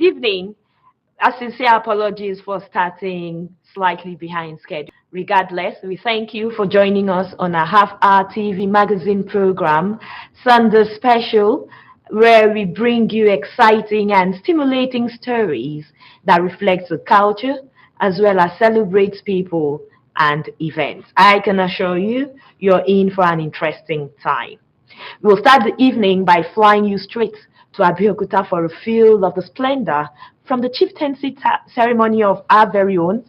Good evening. A sincere apologies for starting slightly behind schedule. Regardless, we thank you for joining us on a half-hour TV magazine program, Sunday Special, where we bring you exciting and stimulating stories that reflect the culture as well as celebrates people and events. I can assure you, you're in for an interesting time. We'll start the evening by flying you straight to Abeokuta for a feel of the splendor from the chieftaincy ceremony of our very own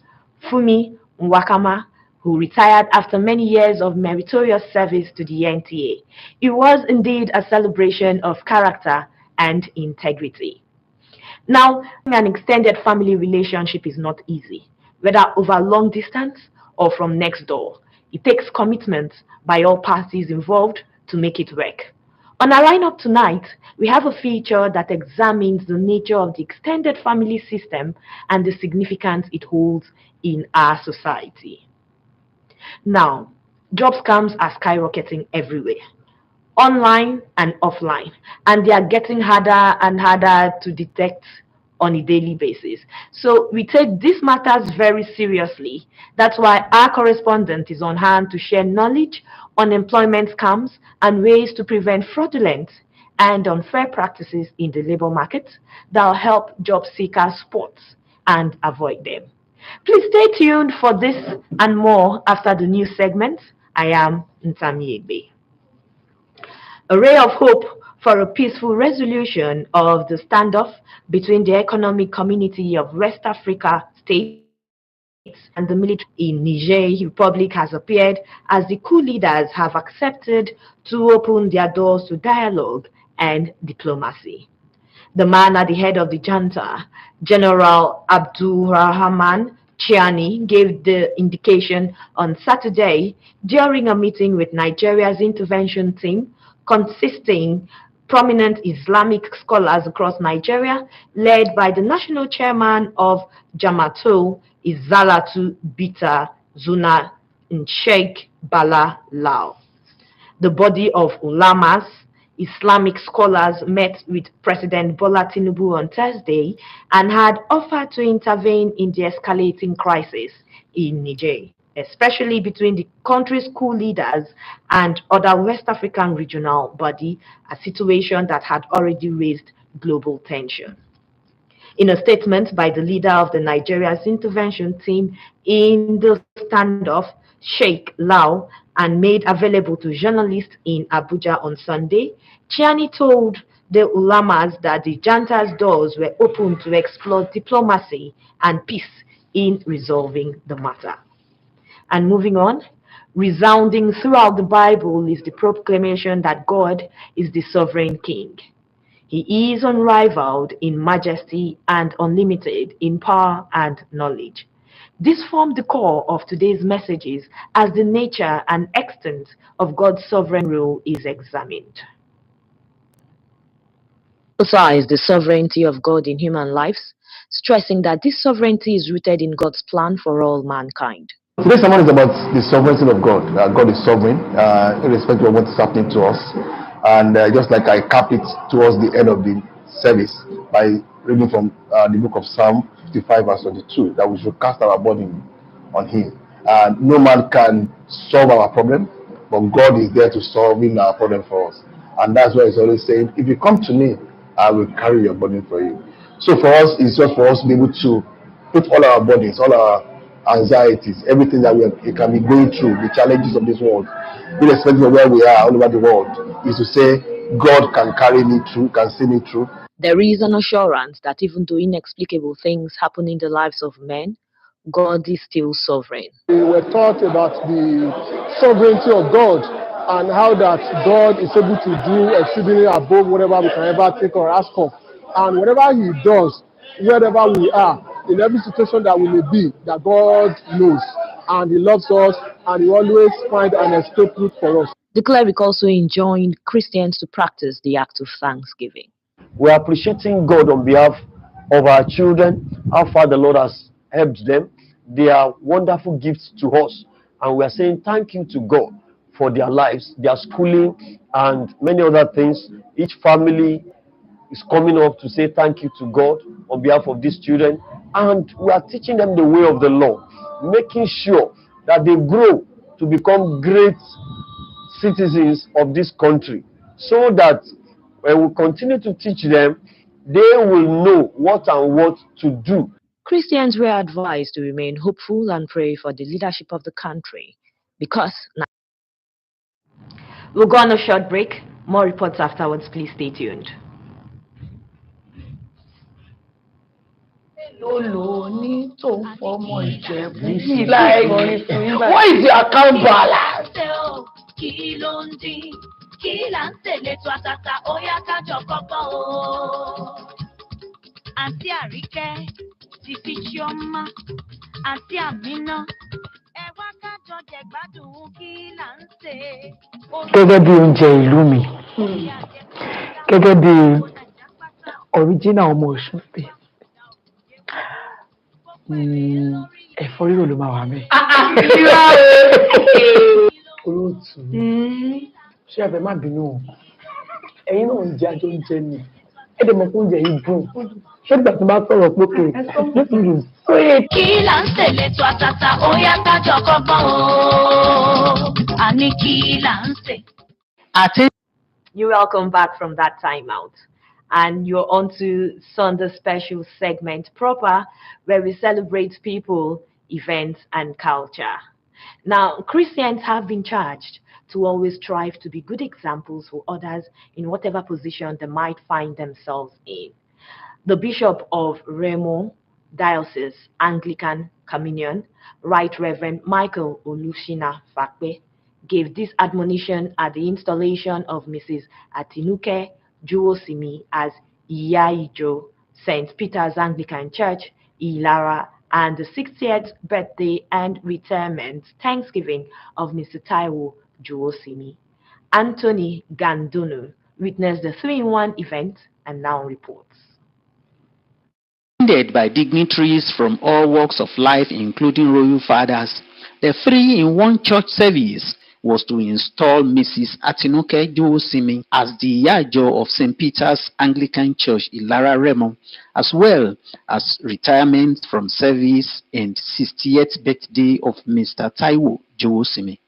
Fumi Nwakama, who retired after many years of meritorious service to the NTA. It was indeed a celebration of character and integrity. Now, an extended family relationship is not easy, whether over long distance or from next door. It takes commitment by all parties involved to make it work. On our lineup tonight, we have a feature that examines the nature of the extended family system and the significance it holds in our society. Now, job scams are skyrocketing everywhere, online and offline, and they are getting harder and harder to detect on a daily basis. So we take these matters very seriously. That's why our correspondent is on hand to share knowledge on employment scams and ways to prevent fraudulent and unfair practices in the labor market that will help job seekers spot and avoid them. Please stay tuned for this and more after the news segment. I am Ntamiegbe. A ray of hope for a peaceful resolution of the standoff between the Economic Community of West Africa states and the military in Niger Republic has appeared as the coup leaders have accepted to open their doors to dialogue and diplomacy. The man at the head of the junta, General Abdurrahman Chiani, gave the indication on Saturday during a meeting with Nigeria's intervention team consisting prominent Islamic scholars across Nigeria, led by the national chairman of Jamato Izalatu Bita Zuna Sheikh Bala Lau. The body of ulamas, Islamic scholars, met with President Bola Tinubu on Thursday and had offered to intervene in the escalating crisis in Niger, especially between the country's coup leaders and other West African regional body, a situation that had already raised global tension. In a statement by the leader of the Nigeria's intervention team in the standoff, Sheikh Lau, and made available to journalists in Abuja on Sunday, Chiani told the ulamas that the junta's doors were open to explore diplomacy and peace in resolving the matter. And moving on, resounding throughout the Bible is the proclamation that God is the sovereign king. He is unrivaled in majesty and unlimited in power and knowledge. This formed the core of today's messages as the nature and extent of God's sovereign rule is examined. Emphasize the sovereignty of God in human lives, stressing that this sovereignty is rooted in God's plan for all mankind. Today's sermon is about the sovereignty of God. God is sovereign, irrespective of what is happening to us. And just like I cap it towards the end of the service by reading from the book of Psalm 55 verse 22, that we should cast our burden on Him. No man can solve our problem, but God is there to solving our problem for us. And that's why He's always saying, if you come to me, I will carry your burden for you. So for us, it's just for us to be able to put all our burdens, all our anxieties, everything that we can be going through, the challenges of this world, irrespective of where we are all over the world, is to say, God can carry me through, can see me through. There is an assurance that even though inexplicable things happen in the lives of men, God is still sovereign. We were taught about the sovereignty of God and how that God is able to do exceedingly above whatever we can ever think or ask of. And whatever He does, wherever we are, in every situation that we may be, that God knows and He loves us and He always finds an escape route for us. The cleric also enjoined Christians to practice the act of thanksgiving. We are appreciating God on behalf of our children, how far the Lord has helped them. They are wonderful gifts to us, and we are saying thank you to God for their lives, their schooling, and many other things. Each family is coming up to say thank you to God on behalf of these children, and we are teaching them the way of the Lord, making sure that they grow to become great citizens of this country, so that when we continue to teach them, they will know what to do. Christians were advised to remain hopeful and pray for the leadership of the country because we'll go on a short break. More reports afterwards. Please stay tuned. Like, what is your account balance? Àǹtí Àríkẹ́, Títí Chioma, Àǹtí Àmínà, ẹ wá kájọ jẹ̀gbádùn kí là ń ṣe. Gẹ́gẹ́ bí oúnjẹ ìlú mi, gẹ́gẹ́ bí original ọmọ Ọ̀ṣun pé ẹ̀fọ́ rírò ló máa wà mẹ́. Olóòtú, ṣé ẹ fẹ́ má bínú o? Ẹ̀yin náà ń jẹ àjọ oúnjẹ ni. Ẹ̀dẹ̀ mọ̀ fún oúnjẹ yìí dùn. Ṣé ìgbà tí wọ́n bá sọ̀rọ̀ pókè? Kí là ń tẹ̀lé tó àtàtà, ó yá kájọ kọ́gbọ́n o. Àní kí là ń tẹ̀. You're welcome back from that timeout. And you're on to Sunday Special segment proper, where we celebrate people, events, and culture. Now, Christians have been charged to always strive to be good examples for others in whatever position they might find themselves in. The Bishop of Remo Diocese Anglican Communion, Right Reverend Michael Olushina Fakpe, gave this admonition at the installation of Mrs. Atinuke Juosimi as Iyaijo, St. Peter's Anglican Church, Ilara, and the 60th birthday and retirement Thanksgiving of Mr. Taiwo Juosimi. Anthony Gandono witnessed the 3-in-1 event and now reports. Attended by dignitaries from all walks of life, including royal fathers, the 3-in-1 church service was to install Mrs. Atinuke Juosimi as the Yajo of St. Peter's Anglican Church, Ilara Remo, as well as retirement from service and 60th birthday of Mr. Taiwo Juosimi.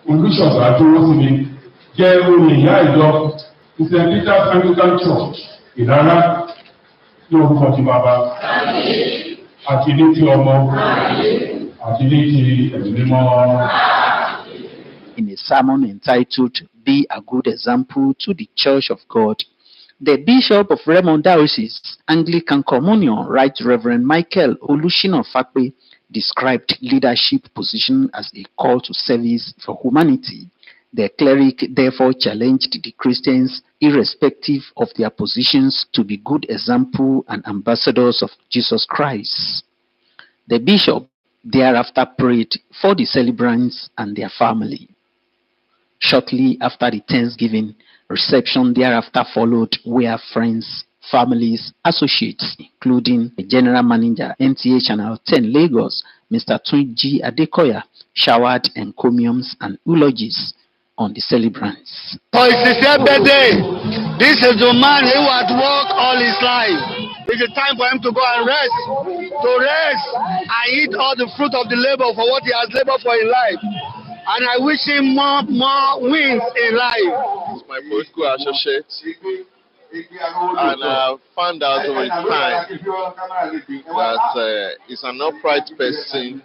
Olùṣọ́gbà Juosimi jẹ́ olè ìyá ìjọ St. Peter's Anglican Church, Ìlara, ní orúkọ ti bàbá, àti ní ti ọmọ, àti ní ti ẹ̀mí mímọ́. In a sermon entitled, Be a Good Example to the Church of God, the Bishop of Remo Diocese Anglican Communion, Right Reverend Michael Olushina Fakpe, described leadership position as a call to service for humanity. The cleric therefore challenged the Christians, irrespective of their positions, to be good example and ambassadors of Jesus Christ. The bishop thereafter prayed for the celebrants and their family. Shortly after the Thanksgiving, reception thereafter followed, where friends, families, associates, including the General Manager, NTA Channel 10 Lagos, Mr. Tunji Adekoya, showered encomiums and eulogies on the celebrants. For his 60th birthday, this is the man who had worked all his life. It's a time for him to go and rest, and eat all the fruit of the labor for what he has labored for in life. And I wish him more wins in life. It's my political associate. And I found out over time that he's an upright person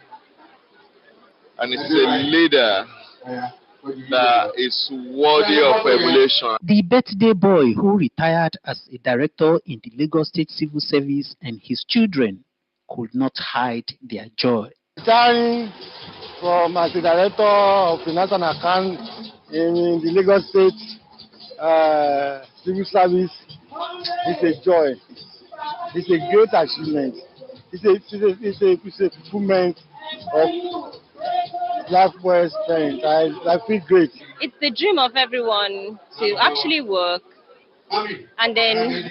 and he's a leader that is worthy of emulation. The birthday boy who retired as a director in the Lagos State Civil Service and his children could not hide their joy. Retiring from as the director of finance and account in the Lagos State Civil Service is a joy. It's a great achievement. It's a fulfillment of life well spent. I feel great. It's the dream of everyone to actually work and then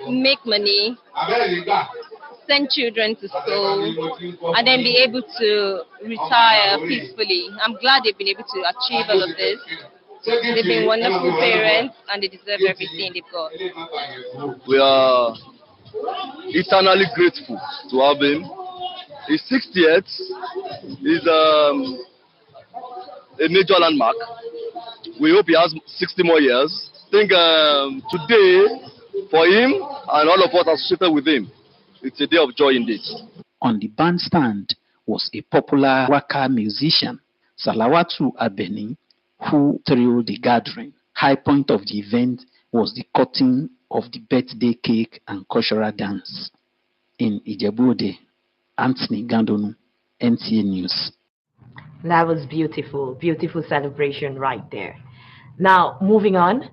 make money send children to school, and then be able to retire peacefully. I'm glad they've been able to achieve all of this. They've been wonderful parents, and they deserve everything they've got. We are eternally grateful to have him. His 60th is a major landmark. We hope he has 60 more years. I think today, for him and all of us associated with him, it's a day of joy indeed. On the bandstand was a popular waka musician, Salawatu Abeni, who threw the gathering. High point of the event was the cutting of the birthday cake and cultural dance. In Ijebu-Ode, Anthony Gandonu, NTA News. That was beautiful, beautiful celebration right there. Now, moving on,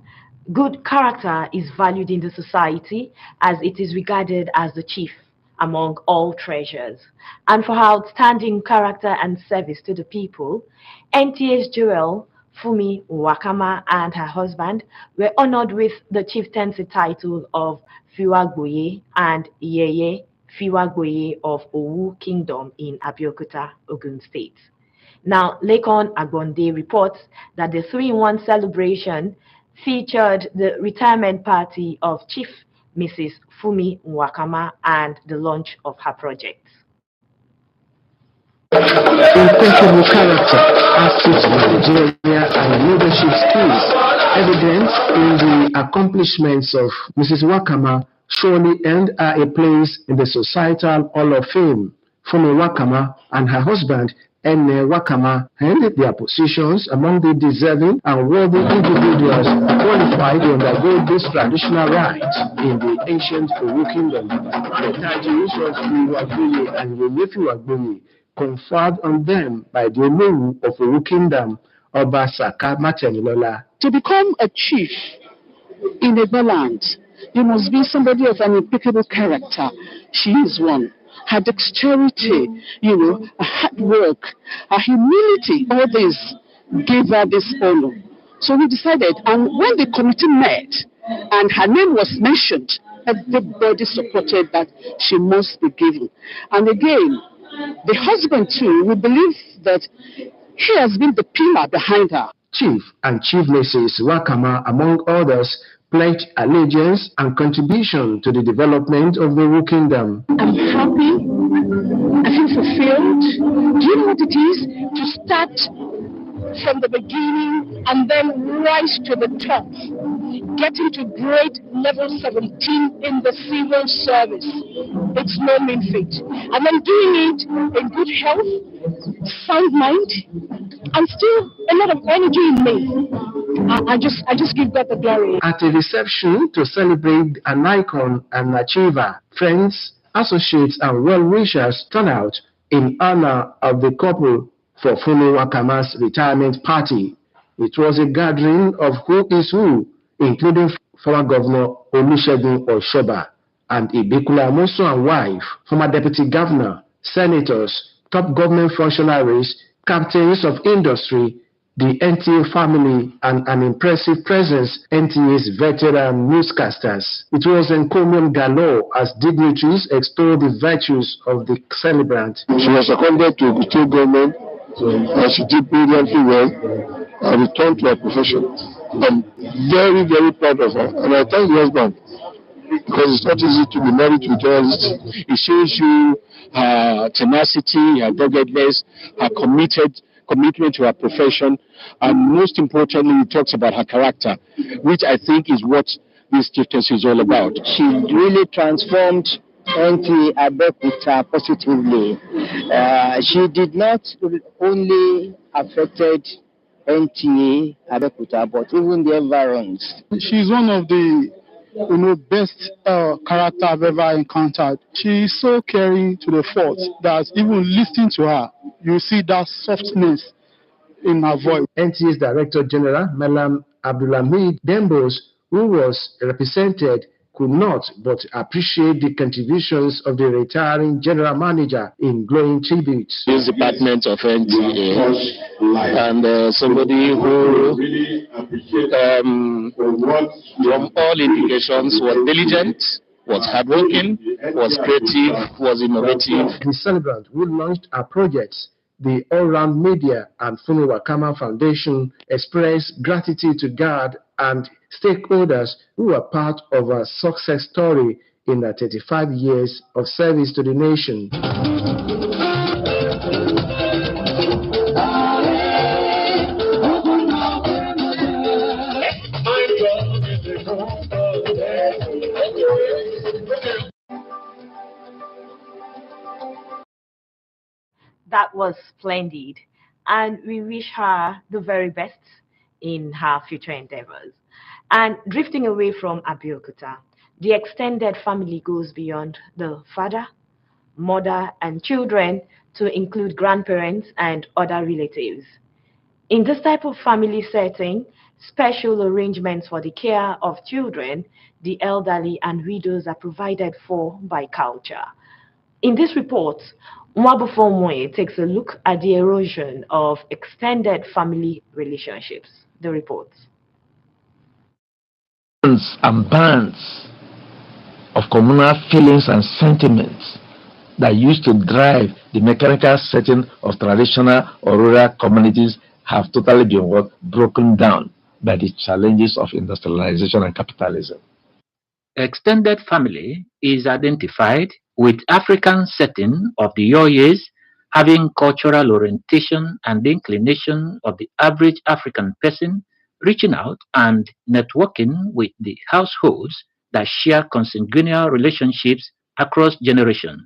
good character is valued in the society as it is regarded as the chief among all treasures. And for her outstanding character and service to the people, NTA's Jewel, Fumi Wakama, and her husband were honored with the chieftaincy title of Fiwagboye and Yeye Fiwagboye of Owu Kingdom in Abeokuta, Ogun State. Now, Lekon Agbonde reports that the 3-in-1 celebration featured the retirement party of Chief Mrs. Fumi Wakama and the launch of her projects. Impeccable character, attitude to Nigeria, and leadership skills, evident in the accomplishments of Mrs. Wakama, surely earned her a place in the Societal Hall of Fame. Fumi Wakama and her husband, Ene Wakama, held their positions among the deserving and worthy individuals qualified to undergo this traditional rite in the ancient Owu Kingdom. The titles of Fiwagboye and Yeye Fiwagboye conferred on them by the Olowu of Owu Kingdom, Oba Saka Matenilola. To become a chief in Igbo land, you must be somebody of an impeccable character. She is one. Her dexterity, her hard work, her humility, all this gave her this honor. So we decided, and when the committee met and her name was mentioned, everybody supported that she must be given. And again, the husband too, we believe that he has been the pillar behind her. Chief and Chief Mrs. Wakama, among others, pledged allegiance and contribution to the development of the Owu Kingdom. I'm happy. I feel fulfilled. Do you know what it is to start from the beginning and then rise to the top, getting to grade level 17 in the civil service? It's no mean feat. And then doing it in good health, sound mind, and still a lot of energy in me. I just give God the glory. At a reception to celebrate an icon and achiever, friends, associates, and well-wishers turned out in honor of the couple for Fumi Wakama's retirement party. It was a gathering of who is who, including former Governor Olusegun Oshoba and Ibekula Amosu and wife, former Deputy Governor, senators, top government functionaries, captains of industry, the NTA family, and an impressive presence, NTA's veteran newscasters. It was encomium galore as dignitaries extolled the virtues of the celebrant. She was seconded to the state government, and she did brilliantly well and returned to her profession. I'm very, very proud of her, and I thank the husband, because it's not easy to be married to a journalist. It shows you her tenacity, her doggedness, her commitment to her profession, and most importantly, it talks about her character, which I think is what this chieftaincy is all about. She really transformed NTA Abeokuta positively. She did not only affected NTA Abeokuta, but even the environs. She's one of the best character I've ever encountered. She is so caring to the fault that even listening to her, you see that softness in her voice. NTA's Director General, Malam Abdulhamid Dembos, who was represented, could not but appreciate the contributions of the retiring General Manager in glowing tributes. This department of NTA, and somebody who, from all indications, was diligent, was hardworking, was creative, was innovative. The celebrant who launched our projects, the All-Round Media and Funu Wakama Foundation, expressed gratitude to God and stakeholders who were part of our success story in the 35 years of service to the nation. That was splendid, and we wish her the very best in her future endeavors. And drifting away from Abeokuta, the extended family goes beyond the father, mother, and children to include grandparents and other relatives. In this type of family setting, special arrangements for the care of children, the elderly, and widows are provided for by culture. In this report, Mwabufo Moye takes a look at the erosion of extended family relationships. The report. And bands of communal feelings and sentiments that used to drive the mechanical setting of traditional or rural communities have totally been broken down by the challenges of industrialization and capitalism. Extended family is identified with African setting of the Yoyes having cultural orientation and inclination of the average African person, reaching out and networking with the households that share consanguineal relationships across generations.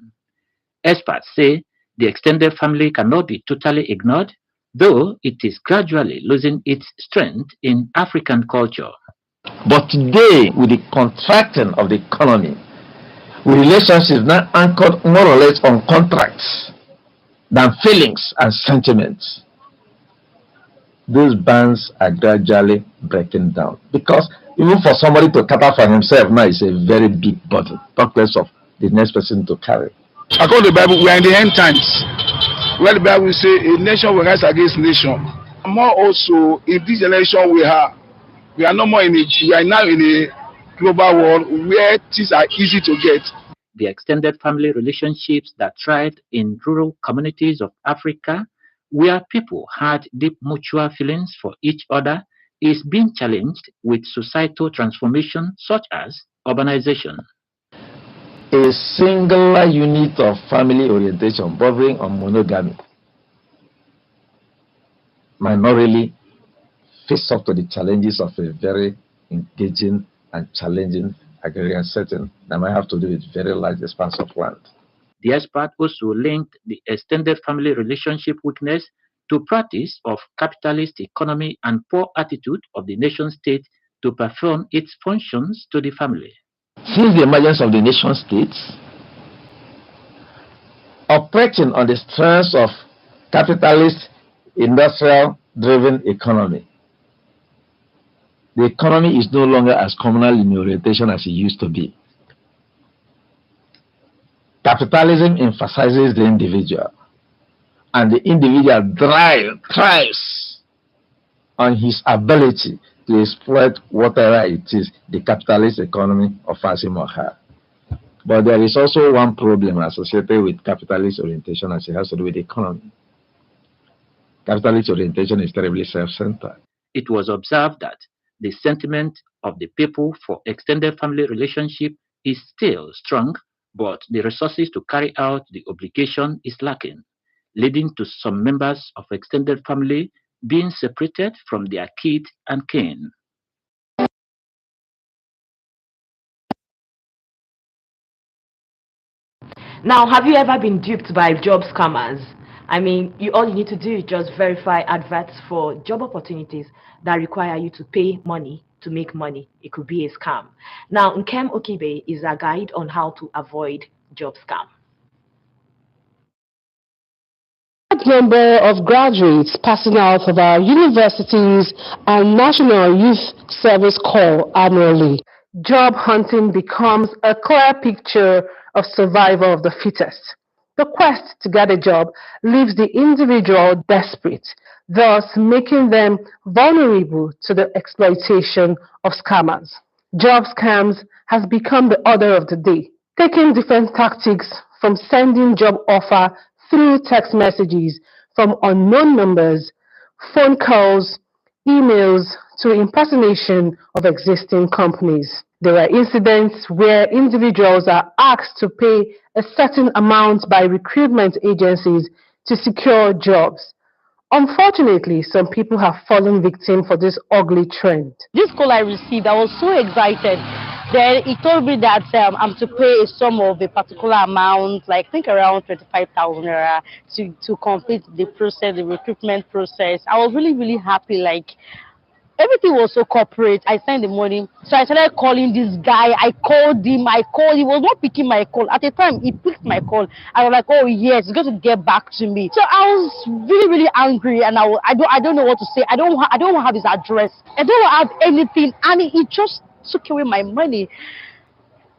Experts say the extended family cannot be totally ignored, though it is gradually losing its strength in African culture. But today, with the contracting of the economy, with relationships now anchored more or less on contracts than feelings and sentiments, those bands are gradually breaking down. Because even for somebody to cater for himself now is a very big burden, talk less of the next person to carry. According to the Bible, we are in the end times, where the Bible says a nation will rise against nation. More also, in this generation we are no more we are now in a global world where things are easy to get. The extended family relationships that thrived in rural communities of Africa, where people had deep mutual feelings for each other, is being challenged with societal transformation such as urbanization. A singular unit of family orientation bordering on monogamy might not really face up to the challenges of a very engaging and challenging agrarian setting that might have to do with very large expanse of land. The expert also linked the extended family relationship weakness to practice of capitalist economy and poor attitude of the nation state to perform its functions to the family. Since the emergence of the nation states, operating on the strength of capitalist industrial driven economy, the economy is no longer as communal in orientation as it used to be. Capitalism emphasizes the individual, and the individual thrives on his ability to exploit whatever it is the capitalist economy offers him or her. But there is also one problem associated with capitalist orientation as it has to do with the economy. Capitalist orientation is terribly self-centered. It was observed that the sentiment of the people for extended family relationship is still strong, but the resources to carry out the obligation is lacking, leading to some members of extended family being separated from their kith and kin. Now, have you ever been duped by job scammers? I mean, all you need to do is just verify adverts for job opportunities that require you to pay money to make money. It could be a scam. Now, Nkem Okibe is a guide on how to avoid job scam. A number of graduates passing out of our universities and National Youth Service Corps annually. Job hunting becomes a clear picture of survival of the fittest. The quest to get a job leaves the individual desperate, thus making them vulnerable to the exploitation of scammers. Job scams has become the order of the day, taking different tactics from sending job offer through text messages from unknown numbers, phone calls, emails to impersonation of existing companies. There are incidents where individuals are asked to pay a certain amount by recruitment agencies to secure jobs. Unfortunately, some people have fallen victim for this ugly trend. This call I received, I was so excited. Then he told me that I'm to pay a sum of a particular amount, like I think around 25,000 naira, to complete the process, the recruitment process. I was really, really happy. Like everything was so corporate. I sent the money. So I started calling this guy. I called him. He was not picking my call. At the time, he picked my call. I was like, oh, yes, he's going to get back to me. So I was really, really angry. And I don't know what to say. I don't have his address. I don't have anything. And he just took away my money.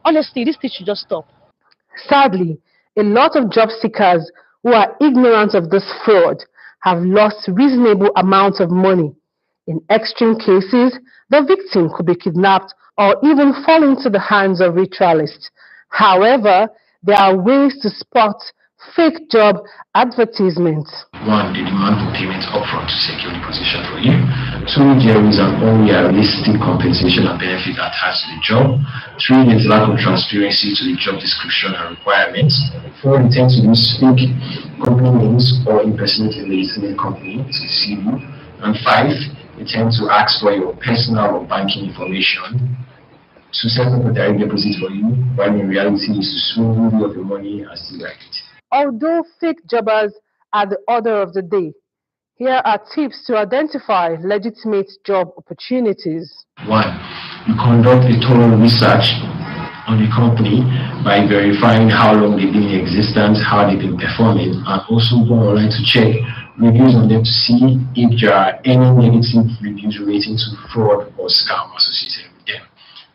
Honestly, this thing should just stop. Sadly, a lot of job seekers who are ignorant of this fraud have lost reasonable amounts of money. In extreme cases, the victim could be kidnapped or even fall into the hands of ritualists. However, there are ways to spot fake job advertisements. 1. They demand the payment upfront to secure the position for you. 2. There is an unrealistic compensation and benefit attached to the job. 3. There is lack of transparency to the job description and requirements. 4. They tend to use fake company names or impersonate a legitimate company to deceive you. And 5. They tend to ask for your personal or banking information to set up a direct deposit for you, while in reality is to swindle you of your money and still write it. Although fake jobbers are the order of the day, here are tips to identify legitimate job opportunities. 1. You conduct a thorough research on the company by verifying how long they've been in existence, how they've been performing, and also go online to check reviews on them to see if there are any negative reviews relating to fraud or scam associated with them.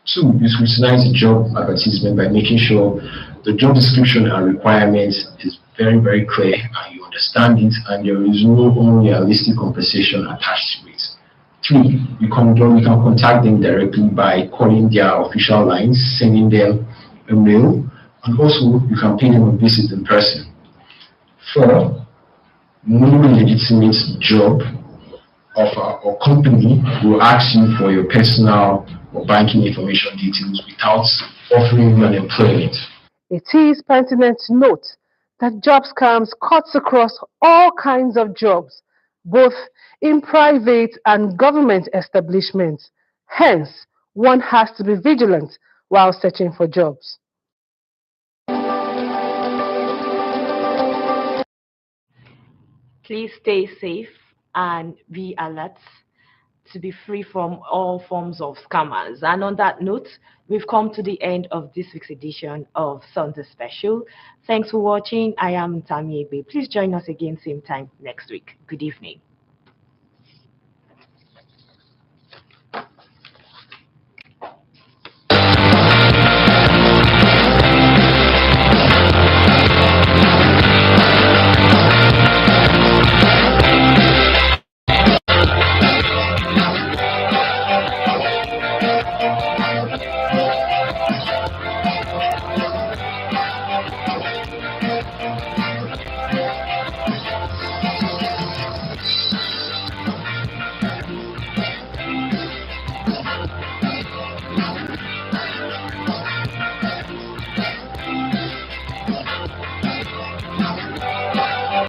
2. You scrutinize the job advertisement by making sure the job description and requirements is very, very clear and you understand it and there is no unrealistic compensation attached to it. 3. You can contact them directly by calling their official lines, sending them a mail, and also you can pay them a visit in person. 4. No legitimate job offer or company will ask you for your personal or banking information details without offering you an employment. It is pertinent to note that job scams cuts across all kinds of jobs, both in private and government establishments. Hence, one has to be vigilant while searching for jobs. Please stay safe and be alert to be free from all forms of scammers. And on that note, we've come to the end of this week's edition of Sunday Special. Thanks for watching. I am Tami. Please join us again same time next week. Good evening.